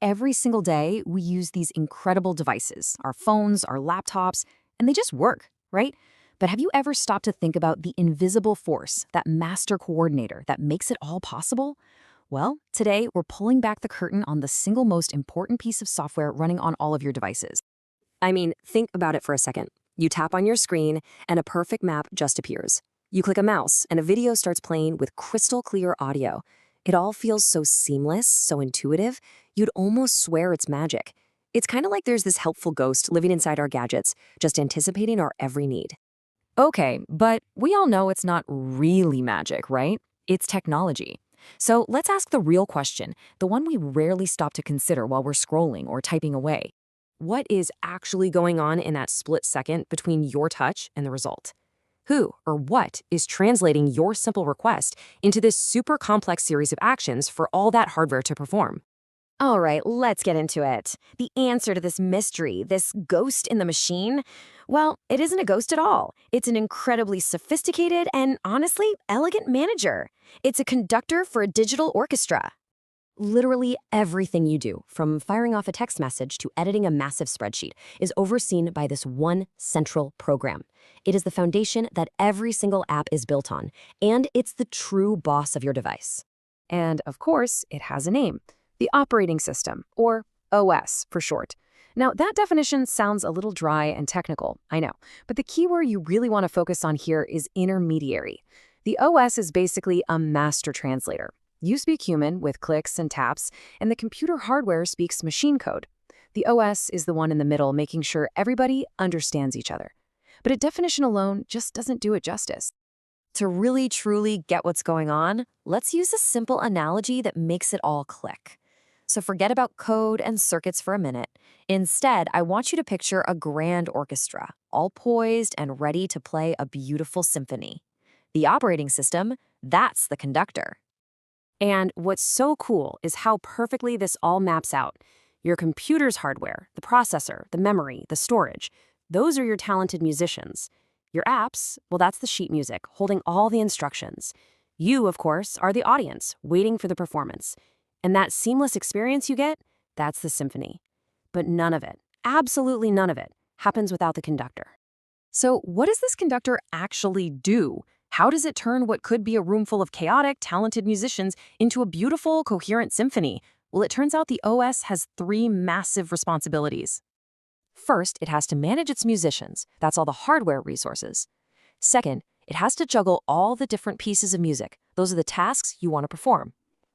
Every single day we use these incredible devices, our phones, our laptops, and they just work, right? But have you ever stopped to think about the invisible force, that master coordinator that makes it all possible? Well, today we're pulling back the curtain on the single most important piece of software running on all of your devices. I mean, think about it for a second. You tap on your screen, and a perfect map just appears. You click a mouse, and a video starts playing with crystal clear audio. It all feels so seamless, so intuitive, you'd almost swear it's magic. It's kind of like there's this helpful ghost living inside our gadgets, just anticipating our every need. Okay, but we all know it's not really magic, right? It's technology. So let's ask the real question, the one we rarely stop to consider while we're scrolling or typing away. What is actually going on in that split second between your touch and the result? Who or what is translating your simple request into this super complex series of actions for all that hardware to perform? All right, let's get into it. The answer to this mystery, this ghost in the machine, well, it isn't a ghost at all. It's an incredibly sophisticated and honestly elegant manager. It's a conductor for a digital orchestra. Literally everything you do, from firing off a text message to editing a massive spreadsheet, is overseen by this one central program. It is the foundation that every single app is built on, and it's the true boss of your device. And of course, it has a name, the operating system, or OS for short. Now, that definition sounds a little dry and technical, I know, but the keyword you really want to focus on here is intermediary. The OS is basically a master translator. You speak human with clicks and taps, and the computer hardware speaks machine code. The OS is the one in the middle, making sure everybody understands each other. But a definition alone just doesn't do it justice. To really truly get what's going on, let's use a simple analogy that makes it all click. So forget about code and circuits for a minute. Instead, I want you to picture a grand orchestra, all poised and ready to play a beautiful symphony. The operating system, that's the conductor. And what's so cool is how perfectly this all maps out. Your computer's hardware, the processor, the memory, the storage, those are your talented musicians. Your apps, well, that's the sheet music, holding all the instructions. You, of course, are the audience, waiting for the performance. And that seamless experience you get, that's the symphony. But none of it, absolutely none of it, happens without the conductor. So what does this conductor actually do? How does it turn what could be a room full of chaotic, talented musicians into a beautiful, coherent symphony? Well, it turns out the OS has three massive responsibilities. First, it has to manage its musicians. That's all the hardware resources. Second, it has to juggle all the different pieces of music. Those are the tasks you want to perform.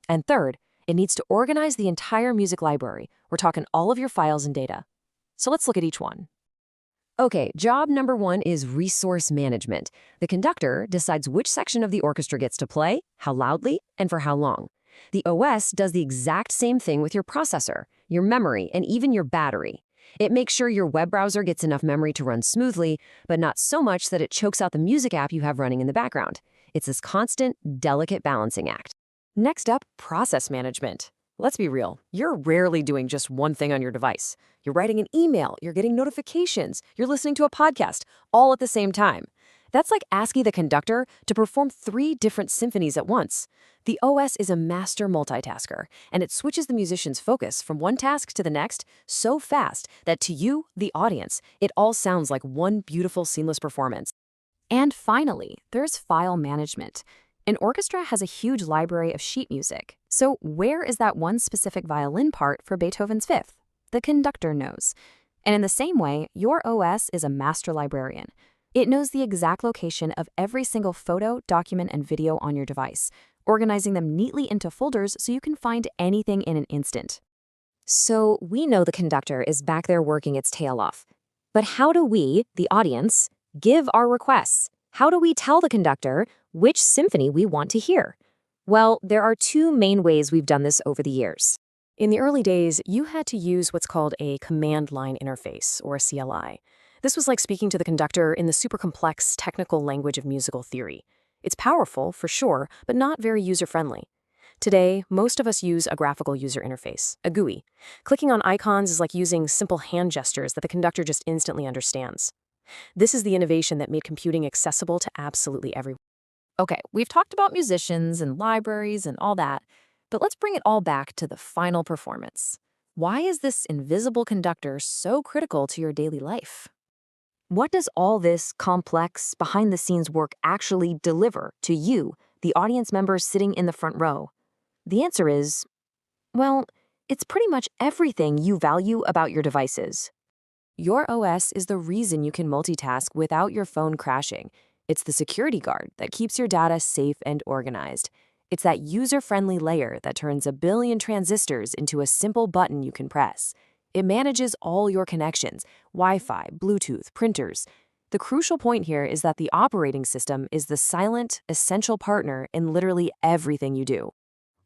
And third, it needs to organize the entire music library. We're talking all of your files and data. So let's look at each one. Okay, job number one is resource management. The conductor decides which section of the orchestra gets to play, how loudly, and for how long. The OS does the exact same thing with your processor, your memory, and even your battery. It makes sure your web browser gets enough memory to run smoothly, but not so much that it chokes out the music app you have running in the background. It's this constant, delicate balancing act. Next up, process management. Let's be real, you're rarely doing just one thing on your device. You're writing an email, you're getting notifications, you're listening to a podcast, all at the same time. That's like asking the conductor to perform three different symphonies at once. The OS is a master multitasker, and it switches the musician's focus from one task to the next so fast that to you, the audience, it all sounds like one beautiful, seamless performance. And finally, there's file management. An orchestra has a huge library of sheet music. So where is that one specific violin part for Beethoven's Fifth? The conductor knows. And in the same way, your OS is a master librarian. It knows the exact location of every single photo, document, and video on your device, organizing them neatly into folders so you can find anything in an instant. So we know the conductor is back there working its tail off. But how do we, the audience, give our requests? How do we tell the conductor which symphony we want to hear? Well, there are two main ways we've done this over the years. In the early days, you had to use what's called a command line interface, or a CLI. This was like speaking to the conductor in the super complex technical language of musical theory. It's powerful, for sure, but not very user-friendly. Today, most of us use a graphical user interface, a GUI. Clicking on icons is like using simple hand gestures that the conductor just instantly understands. This is the innovation that made computing accessible to absolutely everyone. Okay, we've talked about musicians and libraries and all that, But let's bring it all back to the final performance. Why is this invisible conductor so critical to your daily life? What does all this complex, behind the scenes work actually deliver to you, the audience members sitting in the front row? The answer is, well, it's pretty much everything you value about your devices. Your OS is the reason you can multitask without your phone crashing. It's the security guard that keeps your data safe and organized. It's that user-friendly layer that turns a billion transistors into a simple button you can press. It manages all your connections, Wi-Fi, Bluetooth, printers. The crucial point here is that the operating system is the silent, essential partner in literally everything you do.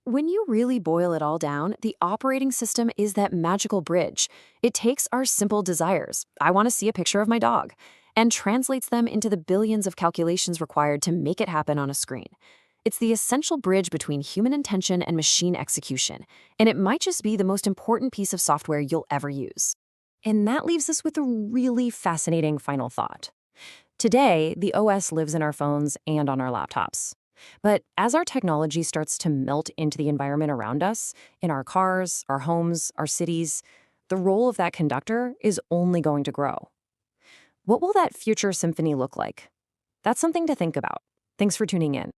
When you really boil it all down, the operating system is that magical bridge. It takes our simple desires, I want to see a picture of my dog, and translates them into the billions of calculations required to make it happen on a screen. It's the essential bridge between human intention and machine execution, and it might just be the most important piece of software you'll ever use. And that leaves us with a really fascinating final thought. Today, the OS lives in our phones and on our laptops. But as our technology starts to melt into the environment around us, in our cars, our homes, our cities, the role of that conductor is only going to grow. What will that future symphony look like? That's something to think about. Thanks for tuning in.